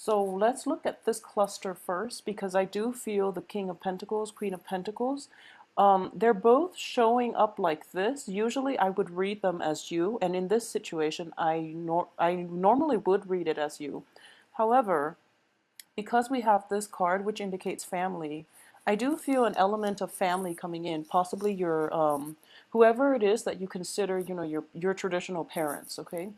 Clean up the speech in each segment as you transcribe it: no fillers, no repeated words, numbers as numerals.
So let's look at this cluster first because I do feel the King of Pentacles, Queen of Pentacles, they're both showing up like this. Usually I would read them as you, and in this situation, I normally would read it as you. However, because we have this card which indicates family, I do feel an element of family coming in, possibly your whoever it is that you consider, your traditional parents, okay?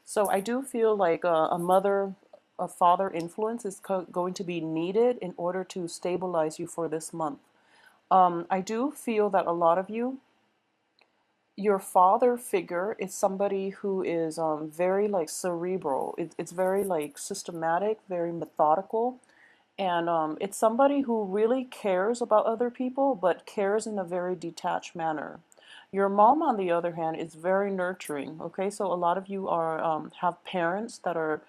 So I do feel like a mother, a father influence is going to be needed in order to stabilize you for this month. I do feel that a lot of you, your father figure is somebody who is very like cerebral. It's very like systematic, very methodical, and it's somebody who really cares about other people, but cares in a very detached manner. Your mom, on the other hand, is very nurturing. Okay, so a lot of you are have parents that are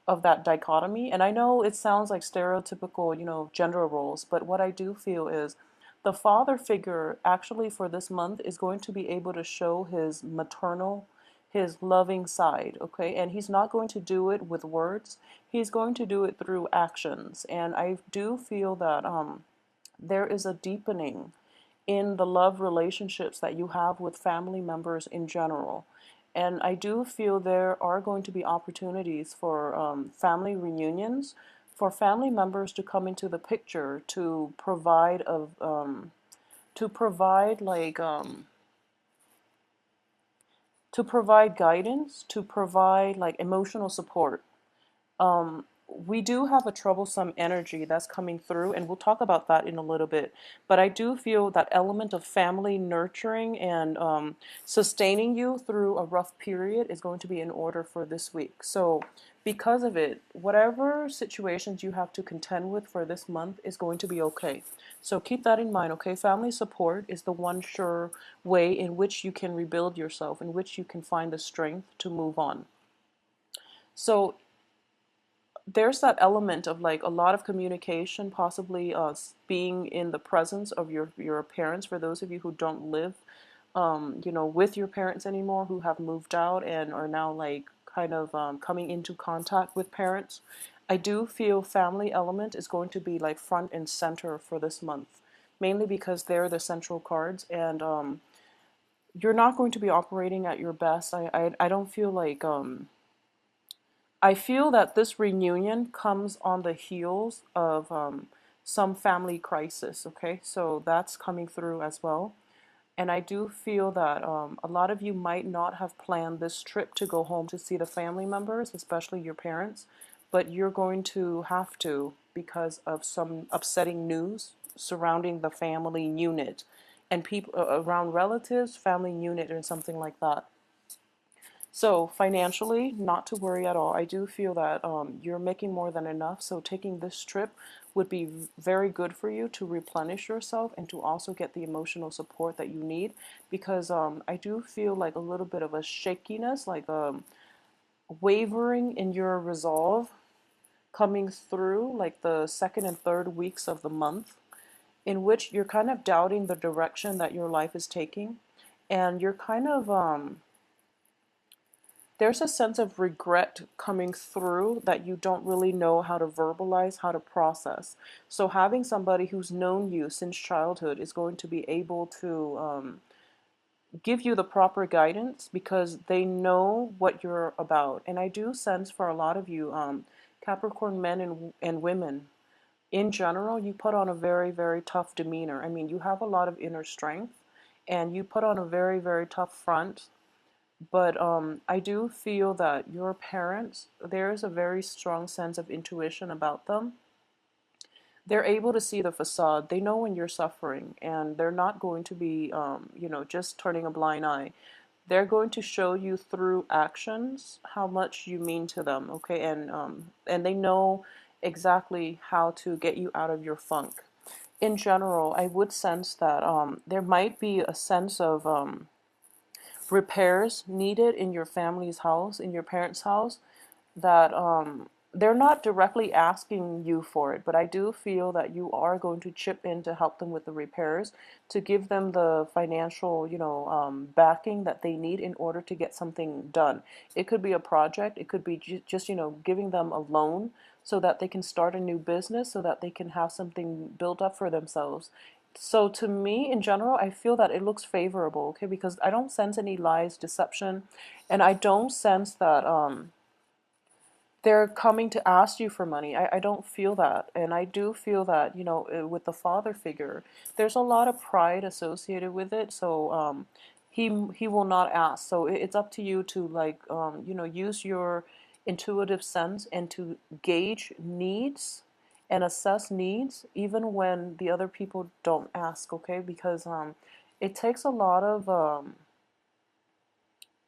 of that dichotomy, and I know it sounds like stereotypical, gender roles, but what I do feel is the father figure actually for this month is going to be able to show his maternal, his loving side, okay? And he's not going to do it with words. He's going to do it through actions. And I do feel that there is a deepening in the love relationships that you have with family members in general. And I do feel there are going to be opportunities for family reunions, for family members to come into the picture to provide like to provide guidance, to provide like emotional support. We do have a troublesome energy that's coming through, and we'll talk about that in a little bit. But I do feel that element of family nurturing and sustaining you through a rough period is going to be in order for this week. So, because of it, whatever situations you have to contend with for this month is going to be okay. So, keep that in mind, okay? Family support is the one sure way in which you can rebuild yourself, in which you can find the strength to move on. So, there's that element of like a lot of communication, possibly being in the presence of your parents. For those of you who don't live, with your parents anymore, who have moved out and are now like kind of coming into contact with parents, I do feel family element is going to be like front and center for this month, mainly because they're the central cards, and you're not going to be operating at your best. I don't feel like I feel that this reunion comes on the heels of some family crisis, okay? So that's coming through as well. And I do feel that a lot of you might not have planned this trip to go home to see the family members, especially your parents, but you're going to have to because of some upsetting news surrounding the family unit and people around relatives, family unit, or something like that. So financially, not to worry at all. I do feel that you're making more than enough. So taking this trip would be very good for you to replenish yourself and to also get the emotional support that you need. Because I do feel like a little bit of a shakiness, like wavering in your resolve coming through like the second and third weeks of the month, in which you're kind of doubting the direction that your life is taking. And you're kind of there's a sense of regret coming through that you don't really know how to verbalize, how to process. So having somebody who's known you since childhood is going to be able to give you the proper guidance because they know what you're about. And I do sense for a lot of you, Capricorn men and women, in general, you put on a very, very tough demeanor. I mean, you have a lot of inner strength and you put on a very, very tough front, but I do feel that your parents, there is a very strong sense of intuition about them. They're able to see the facade. They know when you're suffering, and they're not going to be, just turning a blind eye. They're going to show you through actions how much you mean to them, okay? And they know exactly how to get you out of your funk. In general, I would sense that there might be a sense of repairs needed in your family's house, in your parents' house, that they're not directly asking you for it, but I do feel that you are going to chip in to help them with the repairs, to give them the financial, backing that they need in order to get something done. It could be a project, it could be just, giving them a loan so that they can start a new business, so that they can have something built up for themselves. So to me, in general, I feel that it looks favorable, okay, because I don't sense any lies, deception, and I don't sense that they're coming to ask you for money. I don't feel that. And I do feel that, with the father figure, there's a lot of pride associated with it. So he will not ask. So it's up to you to, like, use your intuitive sense and to gauge needs and assess needs even when the other people don't ask, okay? Because it takes a lot of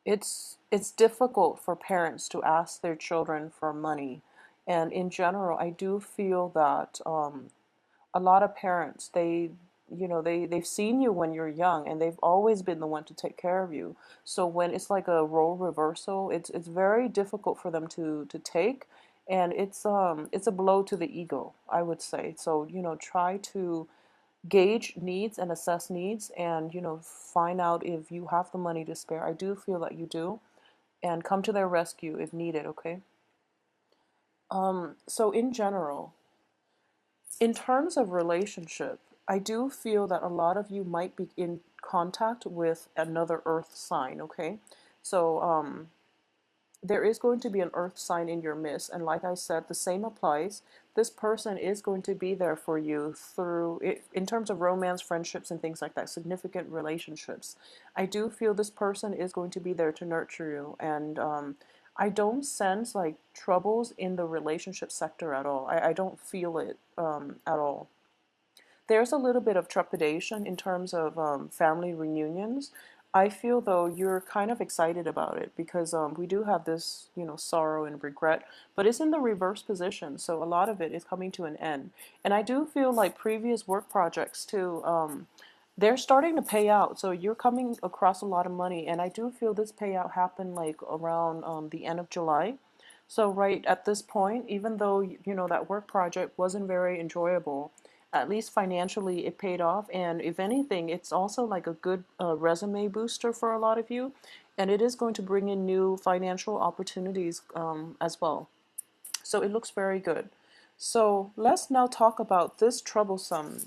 it's difficult for parents to ask their children for money. And in general, I do feel that a lot of parents, they've seen you when you're young, and they've always been the one to take care of you. So when it's like a role reversal, it's very difficult for them to take, and it's a blow to the ego, I would say. So try to gauge needs and assess needs, and find out if you have the money to spare. I do feel that you do, and come to their rescue if needed, okay? So in general, in terms of relationship, I do feel that a lot of you might be in contact with another earth sign, okay? So there is going to be an earth sign in your midst, and like I said, the same applies. This person is going to be there for you through it, in terms of romance, friendships, and things like that, significant relationships. I do feel this person is going to be there to nurture you, and I don't sense like troubles in the relationship sector at all. I don't feel it at all. There's a little bit of trepidation in terms of family reunions. I feel though you're kind of excited about it because we do have this, sorrow and regret, but it's in the reverse position. So a lot of it is coming to an end. And I do feel like previous work projects too, they're starting to pay out. So you're coming across a lot of money. And I do feel this payout happened like around the end of July. So right at this point, even though that work project wasn't very enjoyable, at least financially it paid off. And if anything, it's also like a good resume booster for a lot of you, and it is going to bring in new financial opportunities as well. So it looks very good. So let's now talk about this troublesome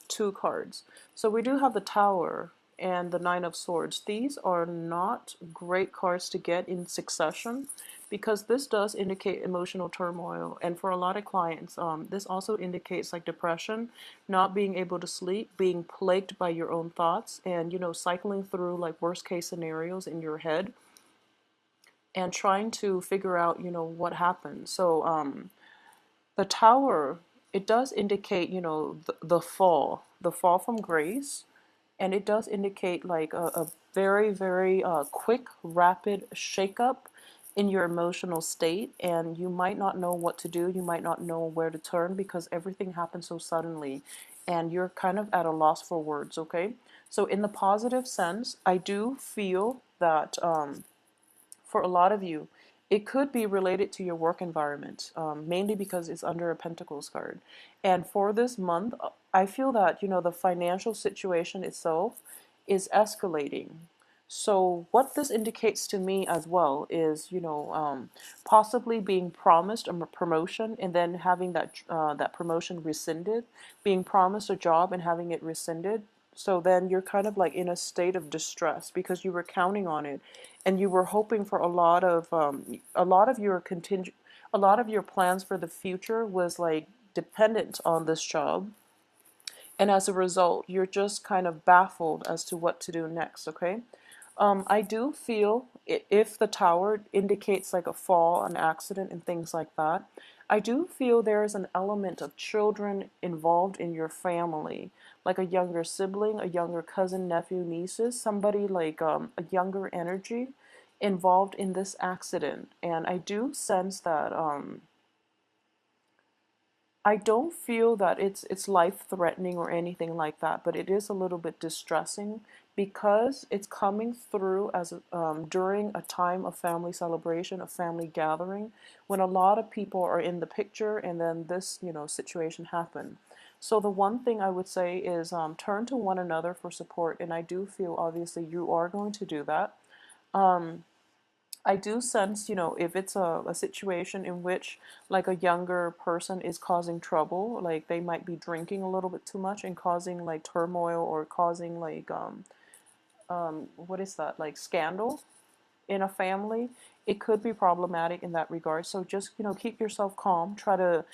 two cards. So we do have the Tower and the Nine of Swords. These are not great cards to get in succession because this does indicate emotional turmoil. And for a lot of clients, this also indicates like depression, not being able to sleep, being plagued by your own thoughts, and cycling through like worst case scenarios in your head and trying to figure out what happened. So the Tower, it does indicate, the fall from grace, and it does indicate like a very, very quick, rapid shakeup in your emotional state, and you might not know what to do. You might not know where to turn because everything happens so suddenly, and you're kind of at a loss for words. Okay, so in the positive sense, I do feel that for a lot of you, it could be related to your work environment, mainly because it's under a Pentacles card. And for this month, I feel that, the financial situation itself is escalating. So what this indicates to me as well is, possibly being promised a promotion and then having that promotion rescinded, being promised a job and having it rescinded. So then you're kind of like in a state of distress because you were counting on it, and you were hoping for a lot of your contingent, a lot of your plans for the future was like dependent on this job, and as a result, you're just kind of baffled as to what to do next, okay? I do feel if the Tower indicates like a fall, an accident, and things like that, I do feel there is an element of children involved in your family, like a younger sibling, a younger cousin, nephew, nieces, somebody like a younger energy involved in this accident. And I do sense that I don't feel that it's life threatening or anything like that, but it is a little bit distressing because it's coming through as during a time of family celebration, a family gathering, when a lot of people are in the picture, and then this situation happened. So the one thing I would say is turn to one another for support, and I do feel obviously you are going to do that. I do sense, if it's a situation in which like a younger person is causing trouble, like they might be drinking a little bit too much and causing like turmoil or causing like what is that, like scandal in a family, it could be problematic in that regard. So just, keep yourself calm. Try to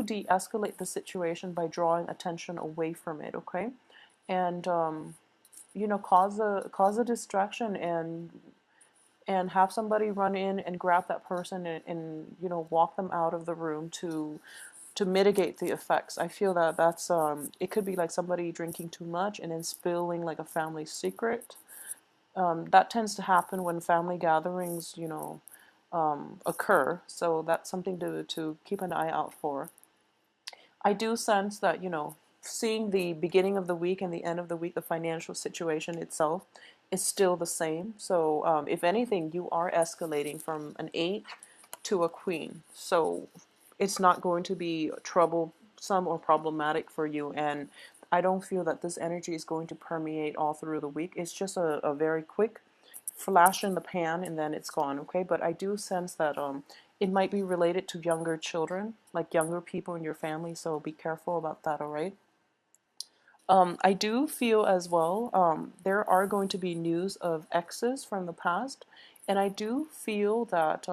de-escalate the situation by drawing attention away from it, okay? And cause a distraction and have somebody run in and grab that person and walk them out of the room to mitigate the effects. I feel that that's it could be like somebody drinking too much and then spilling like a family secret. That tends to happen when family gatherings, occur. So that's something to keep an eye out for. I do sense that, seeing the beginning of the week and the end of the week, the financial situation itself is still the same. So, if anything, you are escalating from an eight to a queen. So, it's not going to be troublesome or problematic for you. And I don't feel that this energy is going to permeate all through the week. It's just a very quick flash in the pan and then it's gone, okay? But I do sense that it might be related to younger children, like younger people in your family, so be careful about that, all right? I do feel as well there are going to be news of exes from the past, and I do feel that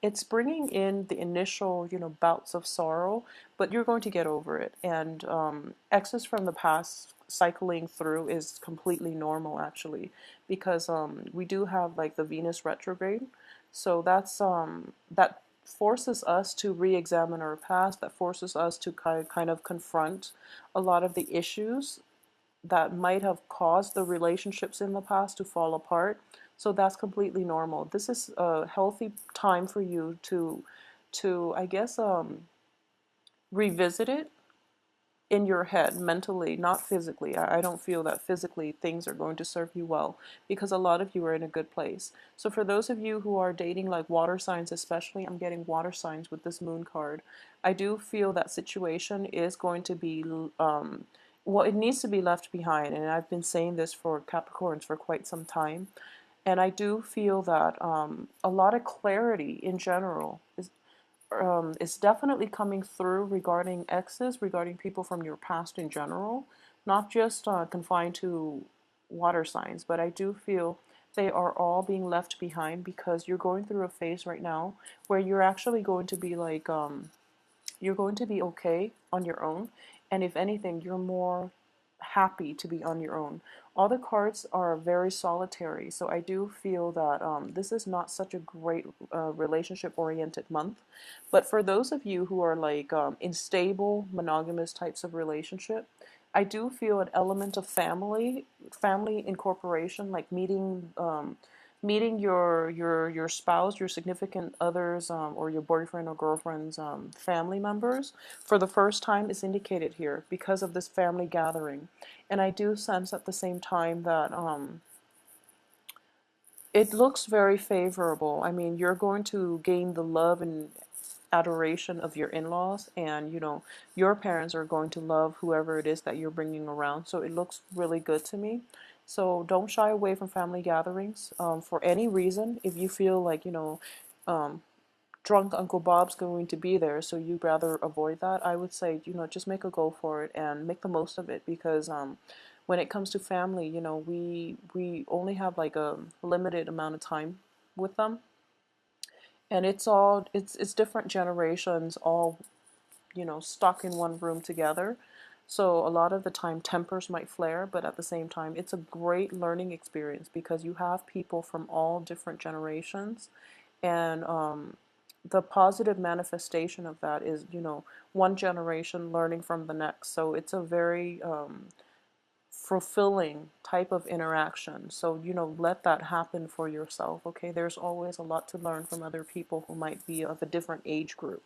it's bringing in the initial, bouts of sorrow, but you're going to get over it. And exes from the past cycling through is completely normal, actually, because we do have like the Venus retrograde, so that forces us to re-examine our past, that forces us to kind of confront a lot of the issues that might have caused the relationships in the past to fall apart. So that's completely normal. This is a healthy time for you to I guess revisit it in your head mentally, not physically. I don't feel that physically things are going to serve you well because a lot of you are in a good place. So for those of you who are dating like water signs, especially, I'm getting water signs with this moon card. I do feel that situation is going to be well, it needs to be left behind, and I've been saying this for Capricorns for quite some time. And I do feel that a lot of clarity in general is definitely coming through regarding exes, regarding people from your past in general, not just confined to water signs, but I do feel they are all being left behind because you're going through a phase right now where you're actually going to be like, you're going to be okay on your own. And if anything, you're more happy to be on your own. All the cards are very solitary, so I do feel that this is not such a great relationship-oriented month. But for those of you who are like in stable, monogamous types of relationship, I do feel an element of family incorporation, like meeting your spouse, your significant others, or your boyfriend or girlfriend's family members for the first time is indicated here because of this family gathering. And I do sense at the same time that it looks very favorable. I mean, you're going to gain the love and adoration of your in-laws, and your parents are going to love whoever it is that you're bringing around. So it looks really good to me. So don't shy away from family gatherings for any reason. If you feel like um, drunk Uncle Bob's going to be there, so you'd rather avoid that, I would say just make a go for it and make the most of it because when it comes to family, we only have like a limited amount of time with them, and it's different generations all stuck in one room together. So a lot of the time tempers might flare, but at the same time it's a great learning experience because you have people from all different generations, and the positive manifestation of that is one generation learning from the next. So it's a very fulfilling type of interaction. So, let that happen for yourself, okay? There's always a lot to learn from other people who might be of a different age group.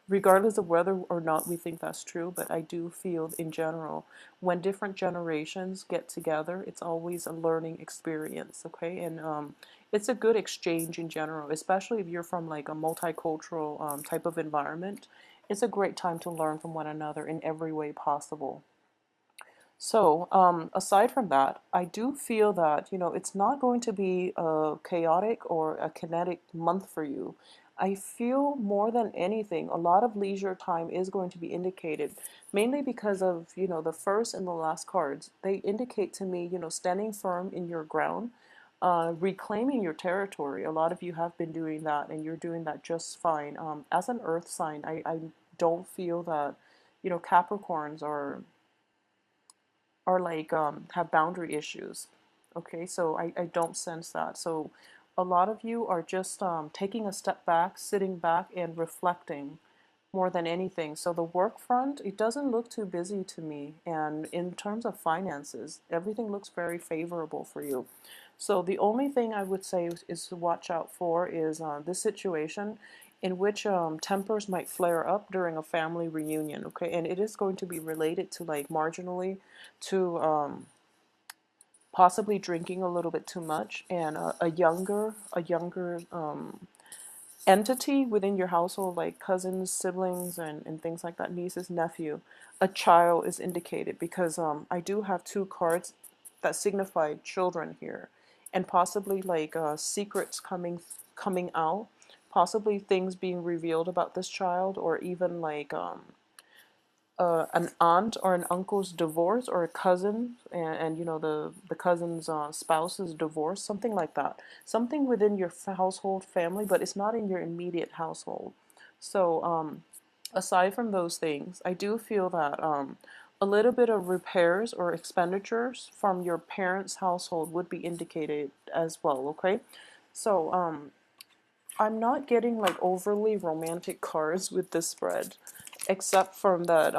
Regardless of whether or not we think that's true, but I do feel in general, when different generations get together, it's always a learning experience, okay? And it's a good exchange in general, especially if you're from like a multicultural type of environment. It's a great time to learn from one another in every way possible. So, aside from that, I do feel that, it's not going to be a chaotic or a kinetic month for you. I feel more than anything, a lot of leisure time is going to be indicated, mainly because of, the first and the last cards. They indicate to me, standing firm in your ground, reclaiming your territory. A lot of you have been doing that, and you're doing that just fine. As an earth sign, I don't feel that, Capricorns are like have boundary issues. Okay, so I don't sense that. So a lot of you are just taking a step back, sitting back and reflecting more than anything. So the work front, it doesn't look too busy to me. And in terms of finances, everything looks very favorable for you. So the only thing I would say is to watch out for is this situation in which tempers might flare up during a family reunion. Okay, and it is going to be related to like marginally to possibly drinking a little bit too much, and a younger entity within your household, like cousins, siblings, and things like that, nieces, nephew, a child is indicated because I do have two cards that signify children here, and possibly like secrets coming out, possibly things being revealed about this child, or even like an aunt or an uncle's divorce, or a cousin and the cousin's spouse's divorce, something like that, something within your household family, but it's not in your immediate household. So aside from those things, I do feel that a little bit of repairs or expenditures from your parents' household would be indicated as well. Okay, so I'm not getting like overly romantic cards with this spread, except from that,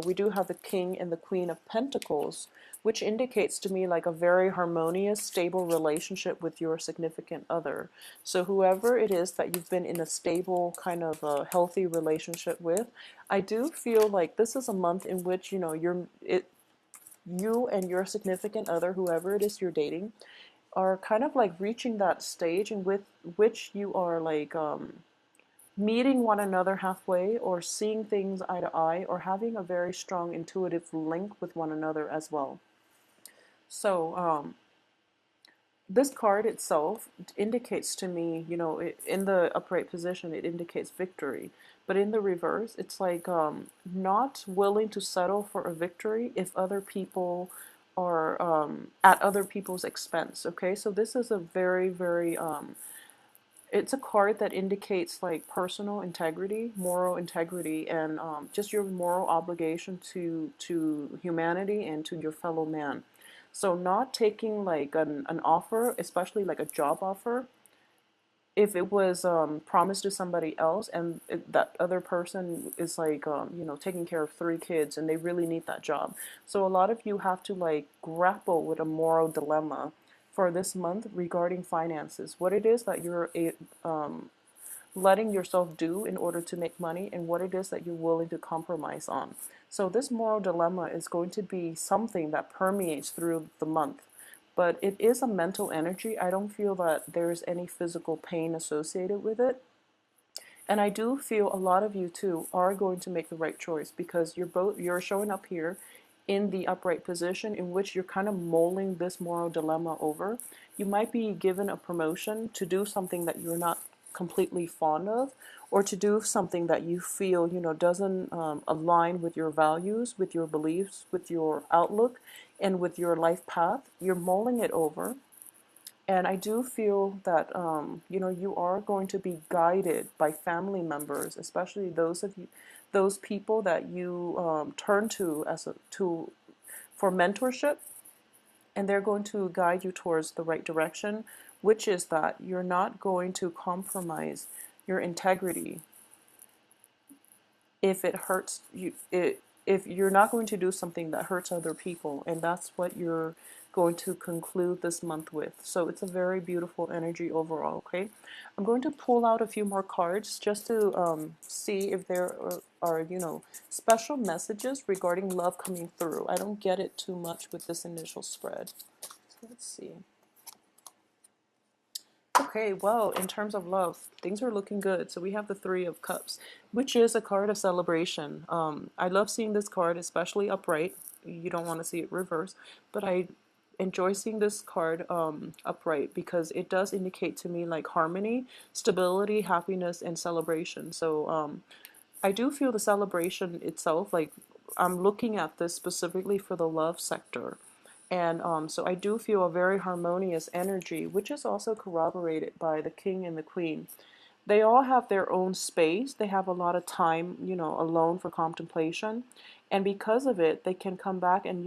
we do have the King and the Queen of Pentacles, which indicates to me like a very harmonious, stable relationship with your significant other. So whoever it is that you've been in a stable, kind of a healthy relationship with, I do feel like this is a month in which, you and your significant other, whoever it is you're dating, are kind of like reaching that stage in with which you are like meeting one another halfway, or seeing things eye to eye, or having a very strong intuitive link with one another as well. So this card itself indicates to me, in the upright position, it indicates victory. But in the reverse, it's like not willing to settle for a victory if other people are at other people's expense. Okay, so this is a very, very it's a card that indicates like personal integrity, moral integrity, and just your moral obligation to humanity and to your fellow man. So not taking like an offer, especially like a job offer, if it was promised to somebody else, and that other person is like taking care of three kids and they really need that job. So a lot of you have to like grapple with a moral dilemma for this month regarding finances, what it is that you're letting yourself do in order to make money, and what it is that you're willing to compromise on. So this moral dilemma is going to be something that permeates through the month, but it is a mental energy. I don't feel that there's any physical pain associated with it. And I do feel a lot of you too are going to make the right choice, because you're showing up here in the upright position in which you're kind of mulling this moral dilemma over. You might be given a promotion to do something that you're not completely fond of, or to do something that you feel doesn't align with your values, with your beliefs, with your outlook, and with your life path. You're mulling it over, and I do feel that you are going to be guided by family members, especially those people that you turn to for mentorship, and they're going to guide you towards the right direction, which is that you're not going to compromise your integrity if it hurts you. If you're not going to do something that hurts other people, and that's what you're going to conclude this month with. So it's a very beautiful energy overall. Okay, I'm going to pull out a few more cards just to see if there are special messages regarding love coming through. I don't get it too much with this initial spread. So let's see. Okay, well, in terms of love, things are looking good. So we have the Three of Cups, which is a card of celebration. I love seeing this card, especially upright. you don't want to see it reverse, but I enjoy seeing this card upright because it does indicate to me like harmony, stability, happiness, and celebration. So I do feel the celebration itself, like I'm looking at this specifically for the love sector. And so I do feel a very harmonious energy, which is also corroborated by the king and the queen. They all have their own space. They have a lot of time, alone for contemplation. And because of it, they can come back and,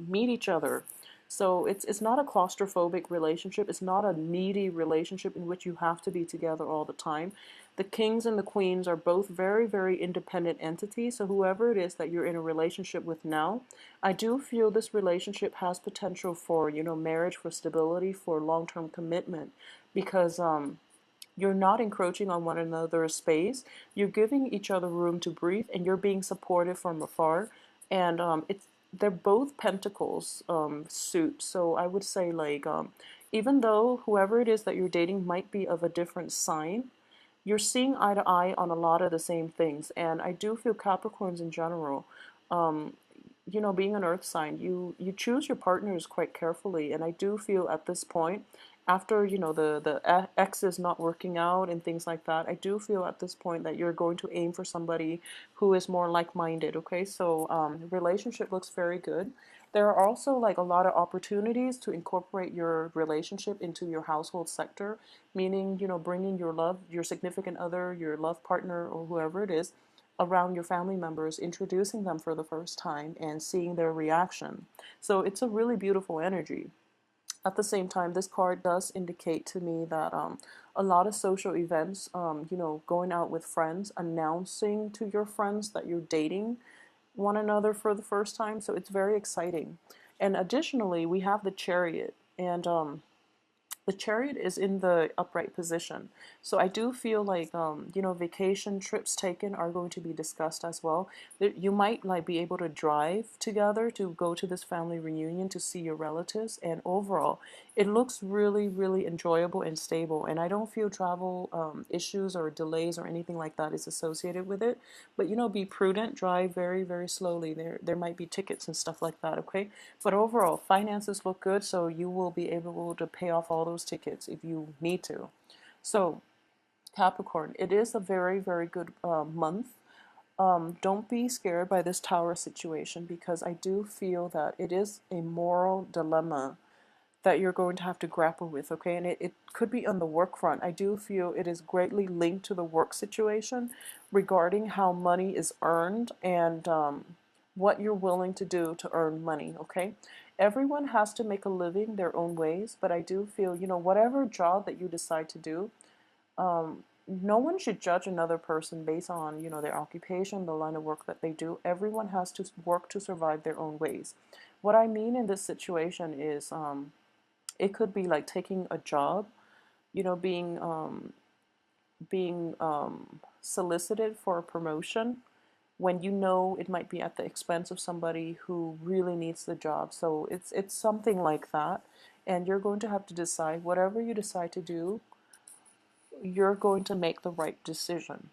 meet each other. So it's not a claustrophobic relationship. It's not a needy relationship in which you have to be together all the time. The kings and the queens are both very, very independent entities. So whoever it is that you're in a relationship with now, I do feel this relationship has potential for, marriage, for stability, for long-term commitment, because you're not encroaching on one another's space. You're giving each other room to breathe, and you're being supportive from afar. And it's they're both pentacles suit. So I would say like even though whoever it is that you're dating might be of a different sign, you're seeing eye to eye on a lot of the same things. And I do feel Capricorns in general, um, being an earth sign, you choose your partners quite carefully. And I do feel at this point, after, the ex is not working out and things like that, I do feel at this point that you're going to aim for somebody who is more like-minded, okay? So relationship looks very good. There are also like a lot of opportunities to incorporate your relationship into your household sector, meaning, bringing your love, your significant other, your love partner, or whoever it is, around your family members, introducing them for the first time and seeing their reaction. So it's a really beautiful energy. At the same time, this card does indicate to me that a lot of social events, going out with friends, announcing to your friends that you're dating one another for the first time. So it's very exciting. And additionally, we have the Chariot. And the Chariot is in the upright position. So I do feel like, vacation trips taken are going to be discussed as well. You might like be able to drive together to go to this family reunion to see your relatives. And overall, it looks really, really enjoyable and stable. And I don't feel travel issues or delays or anything like that is associated with it. But, be prudent, drive very, very slowly. There might be tickets and stuff like that, okay? But overall, finances look good, so you will be able to pay off all those tickets if you need to. So, Capricorn, it is a very, very good month. Don't be scared by this tower situation, because I do feel that it is a moral dilemma that you're going to have to grapple with, okay? And it could be on the work front. I do feel it is greatly linked to the work situation regarding how money is earned and what you're willing to do to earn money, okay? Everyone has to make a living their own ways, but I do feel, whatever job that you decide to do, no one should judge another person based on, their occupation, the line of work that they do. Everyone has to work to survive their own ways. What I mean in this situation is, it could be like taking a job, being solicited for a promotion when it might be at the expense of somebody who really needs the job. So it's something like that, and you're going to have to decide whatever you decide to do. You're going to make the right decision.